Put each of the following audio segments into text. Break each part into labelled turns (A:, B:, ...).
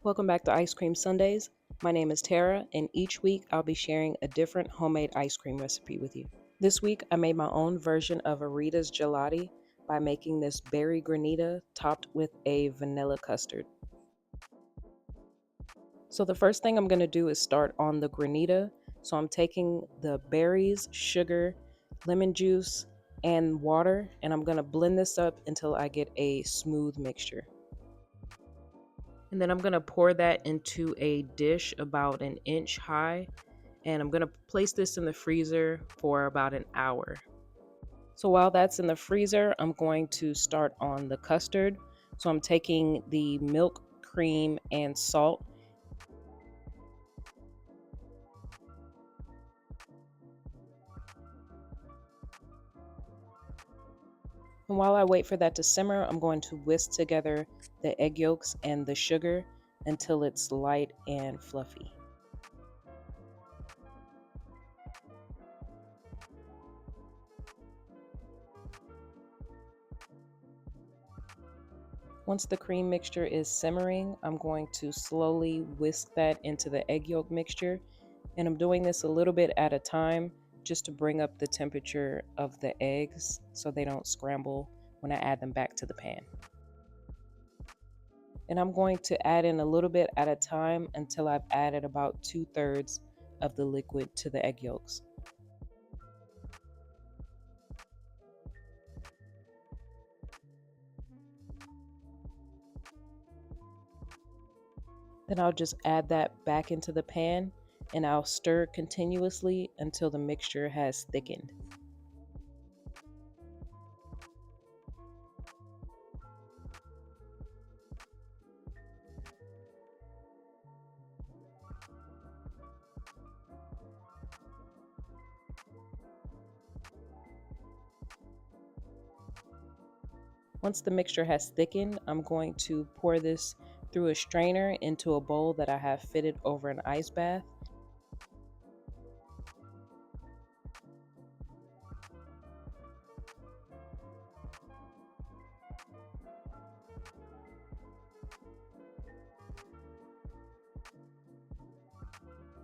A: Welcome back to Ice Cream Sundays. My name is Tara, and each week I'll be sharing a different homemade ice cream recipe with you. This week I made my own version of Arita's Gelati by making this berry granita topped with a vanilla custard. So the first thing I'm going to do is start on the granita. So I'm taking the berries, sugar, lemon juice, and water, and I'm going to blend this up until I get a smooth mixture. And then I'm going to pour that into a dish about an inch high, and I'm going to place this in the freezer for about an hour. So while that's in the freezer, I'm going to start on the custard. So I'm taking the milk, cream, and salt. And while I wait for that to simmer, I'm going to whisk together the egg yolks and the sugar until it's light and fluffy. Once the cream mixture is simmering, I'm going to slowly whisk that into the egg yolk mixture. And I'm doing this a little bit at a time just to bring up the temperature of the eggs so they don't scramble when I add them back to the pan. And I'm going to add in a little bit at a time until I've added about 2/3 of the liquid to the egg yolks. Then I'll just add that back into the pan and I'll stir continuously until the mixture has thickened. Once the mixture has thickened, I'm going to pour this through a strainer into a bowl that I have fitted over an ice bath.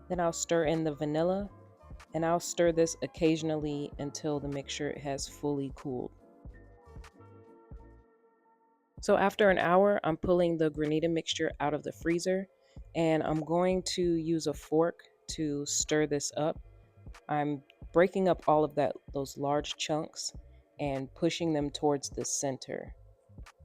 A: Then I'll stir in the vanilla, and I'll stir this occasionally until the mixture has fully cooled. So after an hour, I'm pulling the granita mixture out of the freezer, and I'm going to use a fork to stir this up. I'm breaking up all of those large chunks and pushing them towards the center.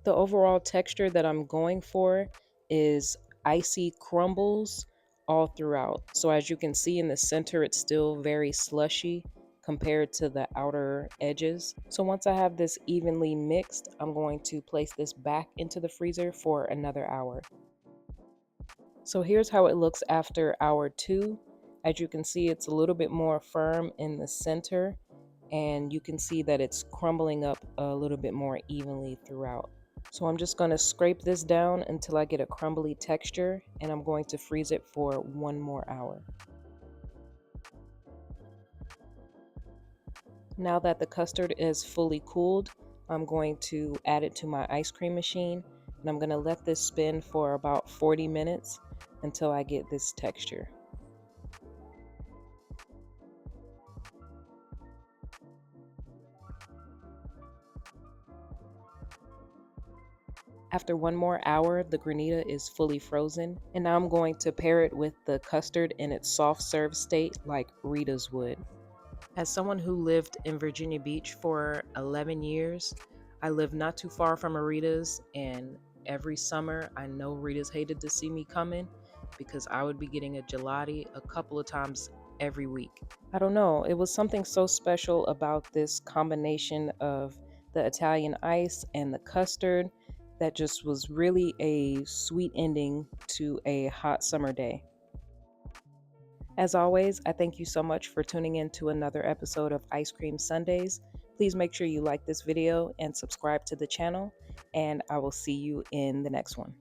A: The overall texture that I'm going for is icy crumbles all throughout. So as you can see in the center, it's still very slushy compared to the outer edges. So once I have this evenly mixed, I'm going to place this back into the freezer for another hour. So here's how it looks after hour 2. As you can see, it's a little bit more firm in the center, and you can see that it's crumbling up a little bit more evenly throughout. So I'm just going to scrape this down until I get a crumbly texture, and I'm going to freeze it for 1 more hour. Now that the custard is fully cooled, I'm going to add it to my ice cream machine, and I'm going to let this spin for about 40 minutes until I get this texture. After 1 more hour, the granita is fully frozen, and now I'm going to pair it with the custard in its soft serve state like Rita's would. As someone who lived in Virginia Beach for 11 years, I lived not too far from Rita's, and every summer I know Rita's hated to see me coming because I would be getting a gelati a couple of times every week. I don't know, it was something so special about this combination of the Italian ice and the custard that just was really a sweet ending to a hot summer day. As always, I thank you so much for tuning in to another episode of Ice Cream Sundays. Please make sure you like this video and subscribe to the channel, and I will see you in the next one.